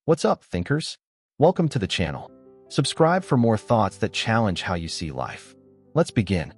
What's up, thinkers? Welcome to the channel. Subscribe for more thoughts that challenge how you see life. Let's begin.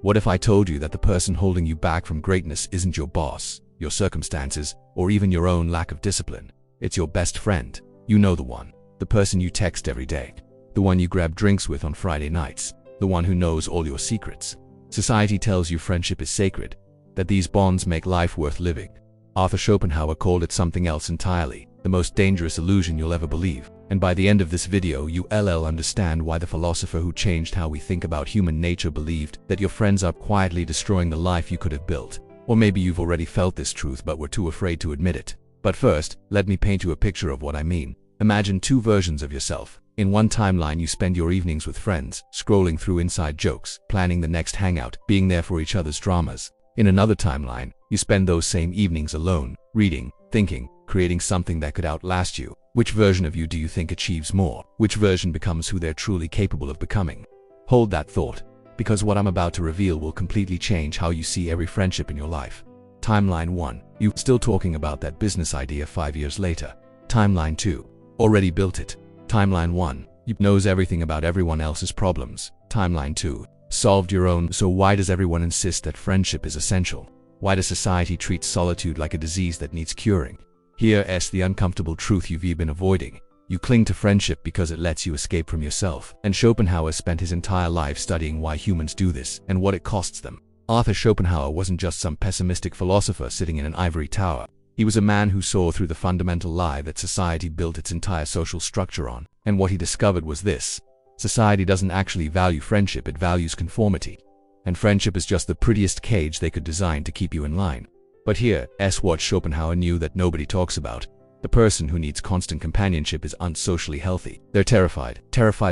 What if I told you that the person holding you back from greatness isn't your boss, your circumstances, or even your own lack of discipline? It's your best friend. You know the one. The person you text every day. The one you grab drinks with on Friday nights. The one who knows all your secrets. Society tells you friendship is sacred, that these bonds make life worth living. Arthur Schopenhauer called it something else entirely, the most dangerous illusion you'll ever believe. And by the end of this video, you'll understand why the philosopher who changed how we think about human nature believed that your friends are quietly destroying the life you could have built. Or maybe you've already felt this truth but were too afraid to admit it. But first, let me paint you a picture of what I mean. Imagine two versions of yourself. In one timeline, you spend your evenings with friends, scrolling through inside jokes, planning the next hangout, being there for each other's dramas. In another timeline, you spend those same evenings alone, reading, thinking, creating something that could outlast you. Which version of you do you think achieves more? Which version becomes who they're truly capable of becoming? Hold that thought, because what I'm about to reveal will completely change how you see every friendship in your life. Timeline 1. You still talking about that business idea 5 years later. Timeline 2. Already built it. Timeline 1. You knows everything about everyone else's problems. Timeline 2. Solved your own. So why does everyone insist that friendship is essential? Why does society treat solitude like a disease that needs curing? Here's the uncomfortable truth you've been avoiding. You cling to friendship because it lets you escape from yourself. And Schopenhauer spent his entire life studying why humans do this and what it costs them. Arthur Schopenhauer wasn't just some pessimistic philosopher sitting in an ivory tower. He was a man who saw through the fundamental lie that society built its entire social structure on. And what he discovered was this. Society doesn't actually value friendship, it values conformity. And friendship is just the prettiest cage they could design to keep you in line. But here's what Schopenhauer knew that nobody talks about. The person who needs constant companionship is unsocially healthy. They're terrified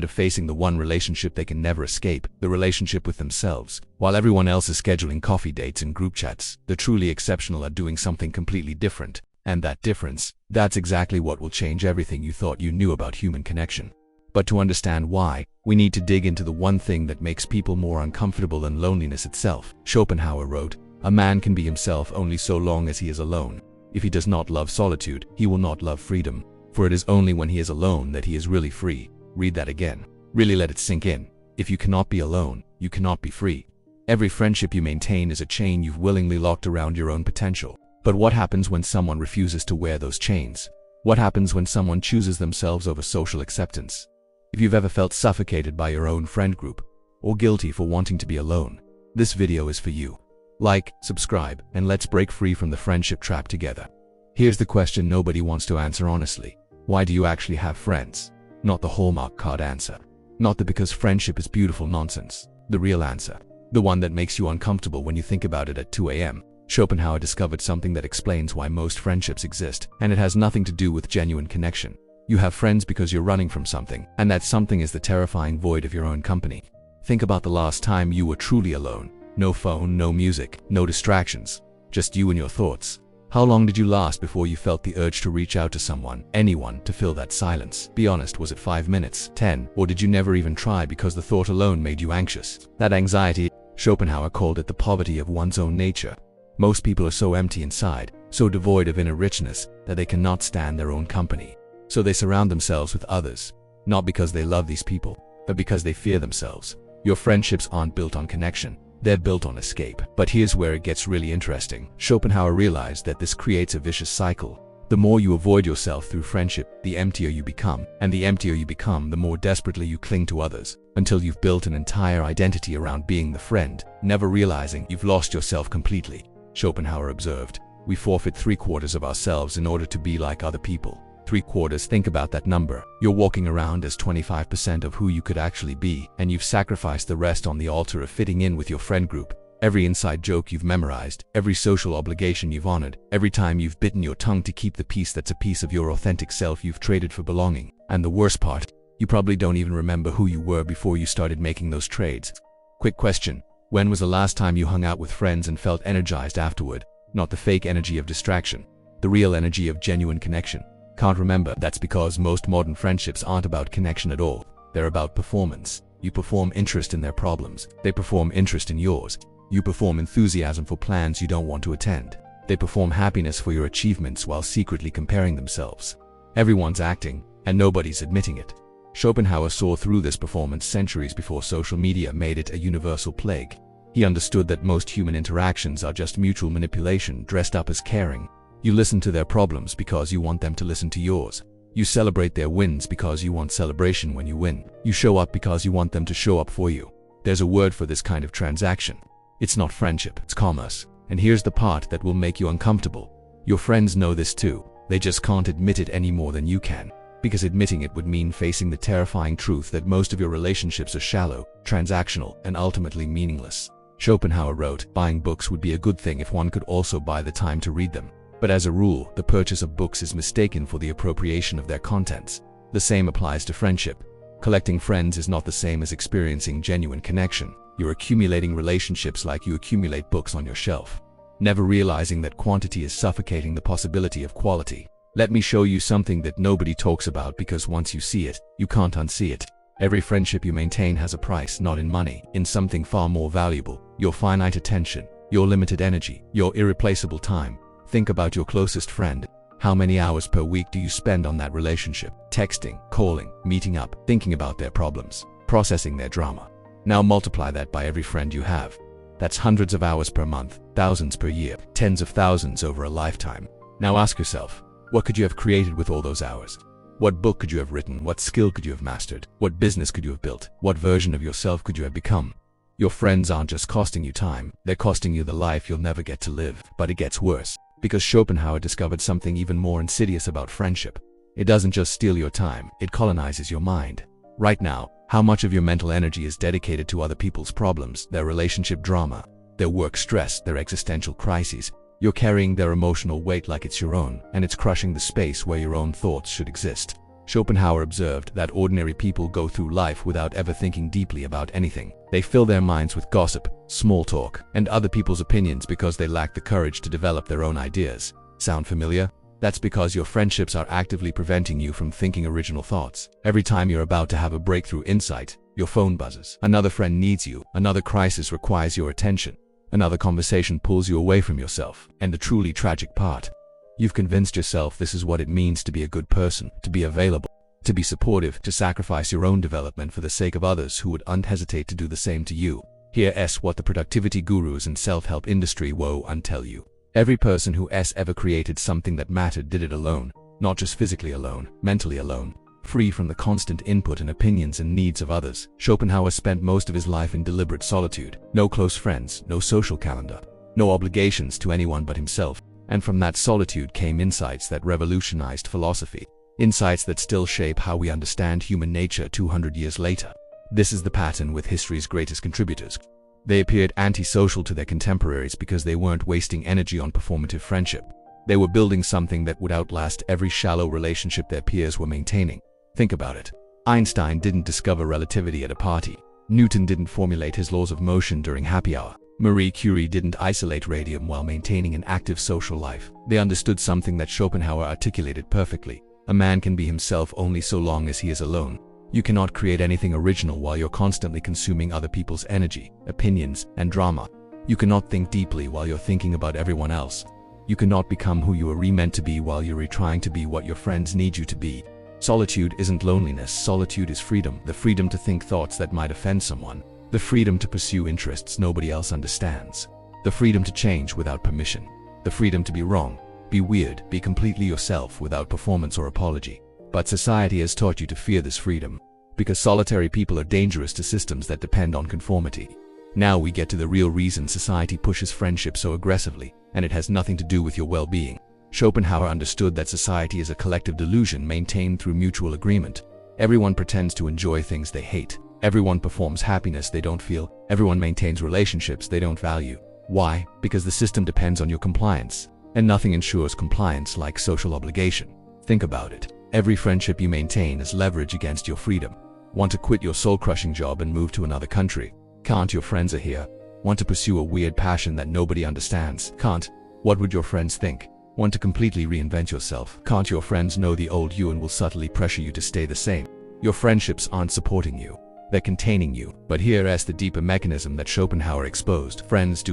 of facing the one relationship they can never escape, the relationship with themselves. While everyone else is scheduling coffee dates and group chats, the truly exceptional are doing something completely different. And that difference, that's exactly what will change everything you thought you knew about human connection. But to understand why, we need to dig into the one thing that makes people more uncomfortable than loneliness itself. Schopenhauer wrote, "A man can be himself only so long as he is alone. If he does not love solitude, he will not love freedom. For it is only when he is alone that he is really free." Read that again. Really let it sink in. If you cannot be alone, you cannot be free. Every friendship you maintain is a chain you've willingly locked around your own potential. But what happens when someone refuses to wear those chains? What happens when someone chooses themselves over social acceptance? If you've ever felt suffocated by your own friend group, or guilty for wanting to be alone, this video is for you. Like, subscribe, and let's break free from the friendship trap together. Here's the question nobody wants to answer honestly. Why do you actually have friends? Not the Hallmark card answer. Not the because friendship is beautiful nonsense. The real answer. The one that makes you uncomfortable when you think about it at 2 a.m. Schopenhauer discovered something that explains why most friendships exist, and it has nothing to do with genuine connection. You have friends because you're running from something, and that something is the terrifying void of your own company. Think about the last time you were truly alone. No phone, no music, no distractions. Just you and your thoughts. How long did you last before you felt the urge to reach out to someone, anyone, to fill that silence? Be honest, was it 5 minutes, 10, or did you never even try because the thought alone made you anxious? That anxiety, Schopenhauer called it the poverty of one's own nature. Most people are so empty inside, so devoid of inner richness, that they cannot stand their own company. So they surround themselves with others, not because they love these people, but because they fear themselves. Your friendships aren't built on connection. They're built on escape. But here's where it gets really interesting. Schopenhauer realized that this creates a vicious cycle. The more you avoid yourself through friendship, the emptier you become. And the emptier you become, the more desperately you cling to others, until you've built an entire identity around being the friend, never realizing you've lost yourself completely. Schopenhauer observed, "We forfeit 3/4 of ourselves in order to be like other people." 3/4, think about that number. You're walking around as 25% of who you could actually be, and you've sacrificed the rest on the altar of fitting in with your friend group. Every inside joke you've memorized, every social obligation you've honored, every time you've bitten your tongue to keep the piece that's a piece of your authentic self you've traded for belonging. And the worst part, you probably don't even remember who you were before you started making those trades. Quick question. When was the last time you hung out with friends and felt energized afterward? Not the fake energy of distraction, the real energy of genuine connection. Can't remember? That's because most modern friendships aren't about connection at all. They're about performance. You perform interest in their problems. They perform interest in yours. You perform enthusiasm for plans you don't want to attend. They perform happiness for your achievements while secretly comparing themselves. Everyone's acting, and nobody's admitting it. Schopenhauer saw through this performance centuries before social media made it a universal plague. He understood that most human interactions are just mutual manipulation dressed up as caring. You listen to their problems because you want them to listen to yours. You celebrate their wins because you want celebration when you win. You show up because you want them to show up for you. There's a word for this kind of transaction. It's not friendship, it's commerce. And here's the part that will make you uncomfortable. Your friends know this too. They just can't admit it any more than you can. Because admitting it would mean facing the terrifying truth that most of your relationships are shallow, transactional, and ultimately meaningless. Schopenhauer wrote, buying books would be a good thing if one could also buy the time to read them. But as a rule, the purchase of books is mistaken for the appropriation of their contents. The same applies to friendship. Collecting friends is not the same as experiencing genuine connection. You're accumulating relationships like you accumulate books on your shelf, never realizing that quantity is suffocating the possibility of quality. Let me show you something that nobody talks about because once you see it, you can't unsee it. Every friendship you maintain has a price, not in money, in something far more valuable: your finite attention, your limited energy, your irreplaceable time. Think about your closest friend. How many hours per week do you spend on that relationship? Texting, calling, meeting up, thinking about their problems, processing their drama. Now multiply that by every friend you have. That's hundreds of hours per month, thousands per year, tens of thousands over a lifetime. Now ask yourself, what could you have created with all those hours? What book could you have written? What skill could you have mastered? What business could you have built? What version of yourself could you have become? Your friends aren't just costing you time, they're costing you the life you'll never get to live. But it gets worse, because Schopenhauer discovered something even more insidious about friendship. It doesn't just steal your time, it colonizes your mind. Right now, how much of your mental energy is dedicated to other people's problems, their relationship drama, their work stress, their existential crises? You're carrying their emotional weight like it's your own, and it's crushing the space where your own thoughts should exist. Schopenhauer observed that ordinary people go through life without ever thinking deeply about anything. They fill their minds with gossip, small talk, and other people's opinions because they lack the courage to develop their own ideas. Sound familiar? That's because your friendships are actively preventing you from thinking original thoughts. Every time you're about to have a breakthrough insight, your phone buzzes. Another friend needs you, another crisis requires your attention, another conversation pulls you away from yourself. And the truly tragic part, you've convinced yourself this is what it means to be a good person, to be available, to be supportive, to sacrifice your own development for the sake of others who would unhesitate to do the same to you. Here's what the productivity gurus and self-help industry woe untell you. Every person who ever created something that mattered did it alone, not just physically alone, mentally alone, free from the constant input and opinions and needs of others. Schopenhauer spent most of his life in deliberate solitude. No close friends, no social calendar, no obligations to anyone but himself. And from that solitude came insights that revolutionized philosophy, insights that still shape how we understand human nature 200 years later. This is the pattern with history's greatest contributors. They appeared antisocial to their contemporaries because they weren't wasting energy on performative friendship. They were building something that would outlast every shallow relationship their peers were maintaining. Think about it. Einstein didn't discover relativity at a party. Newton didn't formulate his laws of motion during happy hour. Marie Curie didn't isolate radium while maintaining an active social life. They understood something that Schopenhauer articulated perfectly. A man can be himself only so long as he is alone. You cannot create anything original while you're constantly consuming other people's energy, opinions, and drama. You cannot think deeply while you're thinking about everyone else. You cannot become who you are meant to be while you're trying to be what your friends need you to be. Solitude isn't loneliness, solitude is freedom. The freedom to think thoughts that might offend someone. The freedom to pursue interests nobody else understands. The freedom to change without permission. The freedom to be wrong, be weird, be completely yourself without performance or apology. But society has taught you to fear this freedom, because solitary people are dangerous to systems that depend on conformity. Now we get to the real reason society pushes friendship so aggressively, and it has nothing to do with your well-being. Schopenhauer understood that society is a collective delusion maintained through mutual agreement. Everyone pretends to enjoy things they hate. Everyone performs happiness they don't feel. Everyone maintains relationships they don't value. Why? Because the system depends on your compliance, and nothing ensures compliance like social obligation. Think about it. Every friendship you maintain is leverage against your freedom. Want to quit your soul-crushing job and move to another country? Can't. Your friends are here. Want to pursue a weird passion that nobody understands? Can't. What would your friends think? Want to completely reinvent yourself? Can't. Your friends know the old you and will subtly pressure you to stay the same. Your friendships aren't supporting you. They're containing you. But here's the deeper mechanism that Schopenhauer exposed. Friends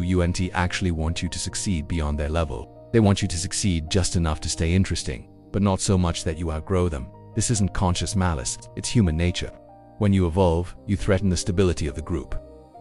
actually want you to succeed beyond their level. They want you to succeed just enough to stay interesting. but not so much that you outgrow them. This isn't conscious malice, it's human nature. When you evolve, you threaten the stability of the group.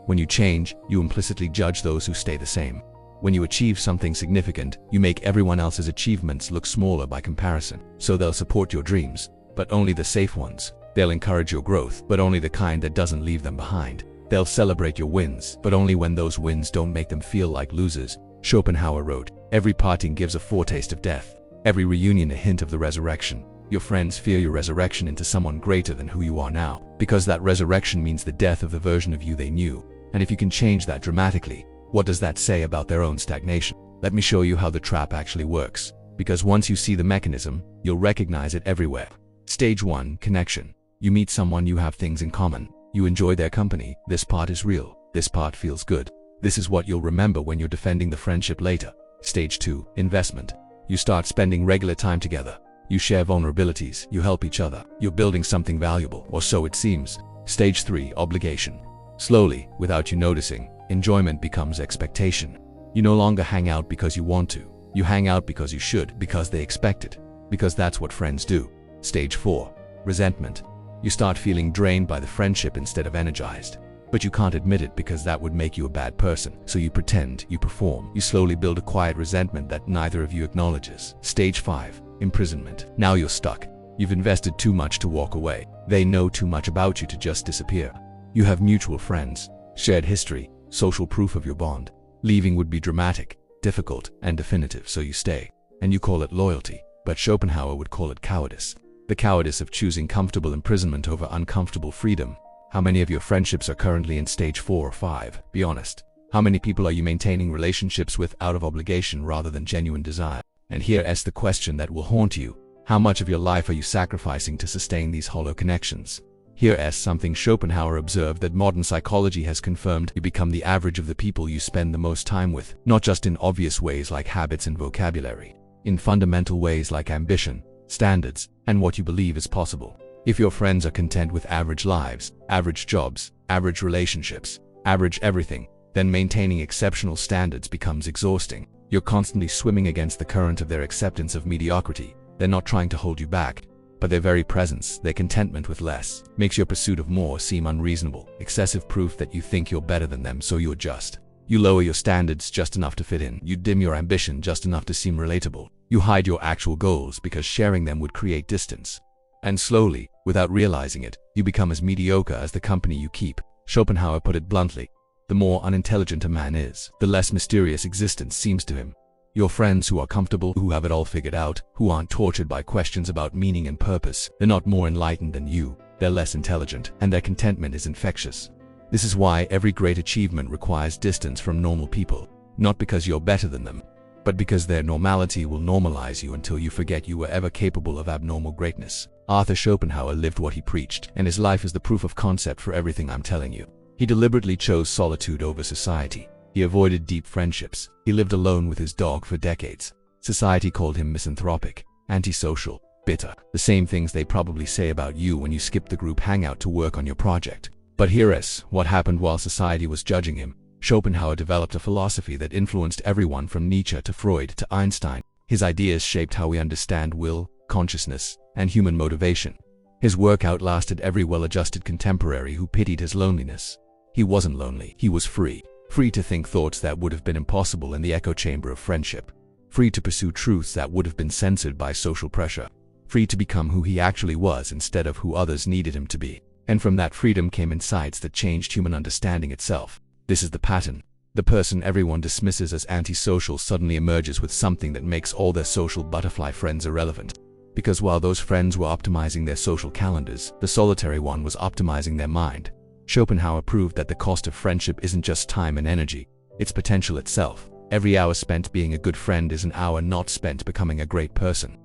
When you change, you implicitly judge those who stay the same. When you achieve something significant, you make everyone else's achievements look smaller by comparison. So they'll support your dreams, but only the safe ones. They'll encourage your growth, but only the kind that doesn't leave them behind. They'll celebrate your wins, but only when those wins don't make them feel like losers. Schopenhauer wrote, "Every parting gives a foretaste of death. Every reunion a hint of the resurrection." Your friends fear your resurrection into someone greater than who you are now, because that resurrection means the death of the version of you they knew. And if you can change that dramatically, what does that say about their own stagnation? Let me show you how the trap actually works, because once you see the mechanism, you'll recognize it everywhere. Stage 1, connection. You meet someone, you have things in common. You enjoy their company. This part is real. This part feels good. This is what you'll remember when you're defending the friendship later. Stage 2, investment. You start spending regular time together. You share vulnerabilities, you help each other. You're building something valuable, or so it seems. Stage 3, obligation. Slowly, without you noticing, enjoyment becomes expectation. You no longer hang out because you want to. You hang out because you should, because they expect it. Because that's what friends do. Stage 4, resentment. You start feeling drained by the friendship instead of energized. But you can't admit it because that would make you a bad person. So you pretend, you perform. You slowly build a quiet resentment that neither of you acknowledges. Stage 5, imprisonment. Now you're stuck. You've invested too much to walk away. They know too much about you to just disappear. You have mutual friends, shared history, social proof of your bond. Leaving would be dramatic, difficult, and definitive, so you stay. And you call it loyalty, but Schopenhauer would call it cowardice. The cowardice of choosing comfortable imprisonment over uncomfortable freedom. How many of your friendships are currently in stage 4 or 5? Be honest. How many people are you maintaining relationships with out of obligation rather than genuine desire? And here's the question that will haunt you. How much of your life are you sacrificing to sustain these hollow connections? Here's something Schopenhauer observed that modern psychology has confirmed: you become the average of the people you spend the most time with, not just in obvious ways like habits and vocabulary, in fundamental ways like ambition, standards, and what you believe is possible. If your friends are content with average lives, average jobs, average relationships, average everything, then maintaining exceptional standards becomes exhausting. You're constantly swimming against the current of their acceptance of mediocrity. They're not trying to hold you back, but their very presence, their contentment with less, makes your pursuit of more seem unreasonable. Excessive proof that you think you're better than them, so you adjust. You lower your standards just enough to fit in. You dim your ambition just enough to seem relatable. You hide your actual goals because sharing them would create distance. And slowly, without realizing it, you become as mediocre as the company you keep. Schopenhauer put it bluntly: the more unintelligent a man is, the less mysterious existence seems to him. Your friends who are comfortable, who have it all figured out, who aren't tortured by questions about meaning and purpose, they're not more enlightened than you, they're less intelligent, and their contentment is infectious. This is why every great achievement requires distance from normal people, not because you're better than them, but because their normality will normalize you until you forget you were ever capable of abnormal greatness. Arthur Schopenhauer lived what he preached, and his life is the proof of concept for everything I'm telling you. He deliberately chose solitude over society. He avoided deep friendships. He lived alone with his dog for decades. Society called him misanthropic, antisocial, bitter, the same things they probably say about you when you skip the group hangout to work on your project. But here's what happened while society was judging him. Schopenhauer developed a philosophy that influenced everyone from Nietzsche to Freud to Einstein. His ideas shaped how we understand will, consciousness, and human motivation. His work outlasted every well-adjusted contemporary who pitied his loneliness. He wasn't lonely. He was free. Free to think thoughts that would have been impossible in the echo chamber of friendship. Free to pursue truths that would have been censored by social pressure. Free to become who he actually was instead of who others needed him to be. And from that freedom came insights that changed human understanding itself. This is the pattern. The person everyone dismisses as antisocial suddenly emerges with something that makes all their social butterfly friends irrelevant. Because while those friends were optimizing their social calendars, the solitary one was optimizing their mind. Schopenhauer proved that the cost of friendship isn't just time and energy, it's potential itself. Every hour spent being a good friend is an hour not spent becoming a great person.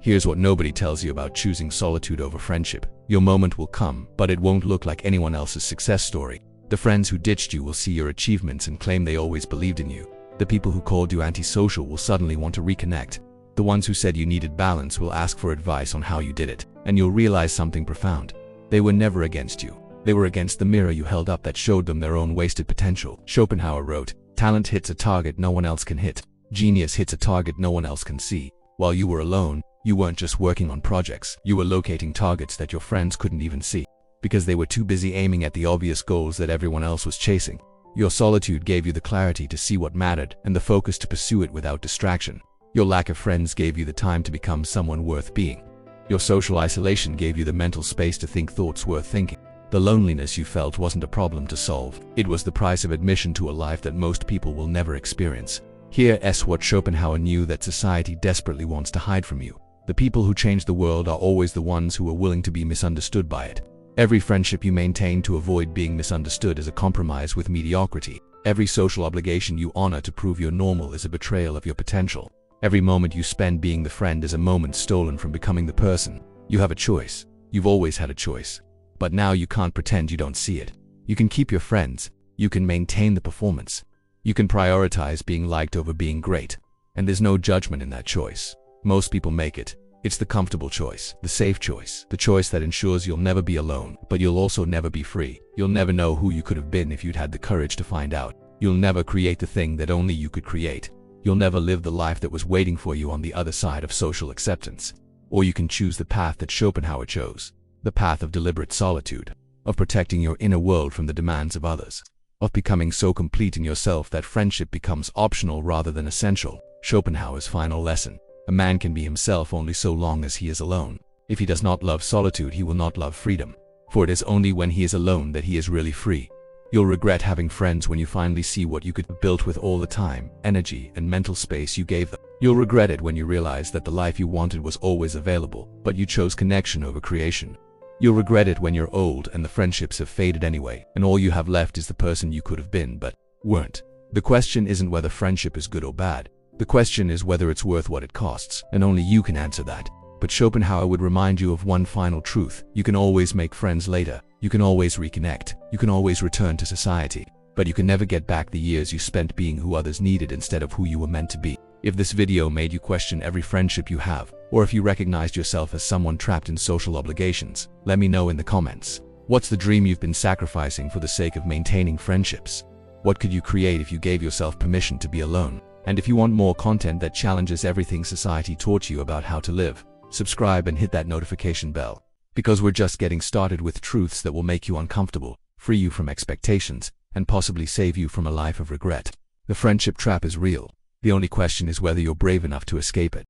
Here's what nobody tells you about choosing solitude over friendship. Your moment will come, but it won't look like anyone else's success story. The friends who ditched you will see your achievements and claim they always believed in you. The people who called you antisocial will suddenly want to reconnect. The ones who said you needed balance will ask for advice on how you did it, and you'll realize something profound. They were never against you. They were against the mirror you held up that showed them their own wasted potential. Schopenhauer wrote, "Talent hits a target no one else can hit. Genius hits a target no one else can see." While you were alone, You weren't just working on projects, you were locating targets that your friends couldn't even see, because they were too busy aiming at the obvious goals that everyone else was chasing. Your solitude gave you the clarity to see what mattered and the focus to pursue it without distraction. Your lack of friends gave you the time to become someone worth being. Your social isolation gave you the mental space to think thoughts worth thinking. The loneliness you felt wasn't a problem to solve. It was the price of admission to a life that most people will never experience. Here's what Schopenhauer knew that society desperately wants to hide from you. The people who change the world are always the ones who are willing to be misunderstood by it. Every friendship you maintain to avoid being misunderstood is a compromise with mediocrity. Every social obligation you honor to prove you're normal is a betrayal of your potential. Every moment you spend being the friend is a moment stolen from becoming the person. You have a choice. You've always had a choice. But now you can't pretend you don't see it. You can keep your friends. You can maintain the performance. You can prioritize being liked over being great. And there's no judgment in that choice. Most people make it. It's the comfortable choice, the safe choice, the choice that ensures you'll never be alone, but you'll also never be free. You'll never know who you could have been if you'd had the courage to find out. You'll never create the thing that only you could create. You'll never live the life that was waiting for you on the other side of social acceptance. Or you can choose the path that Schopenhauer chose. The path of deliberate solitude, of protecting your inner world from the demands of others, of becoming so complete in yourself that friendship becomes optional rather than essential. Schopenhauer's final lesson: a man can be himself only so long as he is alone. If he does not love solitude, he will not love freedom. For it is only when he is alone that he is really free. You'll regret having friends when you finally see what you could have built with all the time, energy, and mental space you gave them. You'll regret it when you realize that the life you wanted was always available, but you chose connection over creation. You'll regret it when you're old and the friendships have faded anyway, and all you have left is the person you could have been but weren't. The question isn't whether friendship is good or bad. The question is whether it's worth what it costs, and only you can answer that. But Schopenhauer would remind you of one final truth: you can always make friends later, you can always reconnect, you can always return to society, but you can never get back the years you spent being who others needed instead of who you were meant to be. If this video made you question every friendship you have, or if you recognized yourself as someone trapped in social obligations, let me know in the comments. What's the dream you've been sacrificing for the sake of maintaining friendships? What could you create if you gave yourself permission to be alone? And if you want more content that challenges everything society taught you about how to live, subscribe and hit that notification bell. Because we're just getting started with truths that will make you uncomfortable, free you from expectations, and possibly save you from a life of regret. The friendship trap is real. The only question is whether you're brave enough to escape it.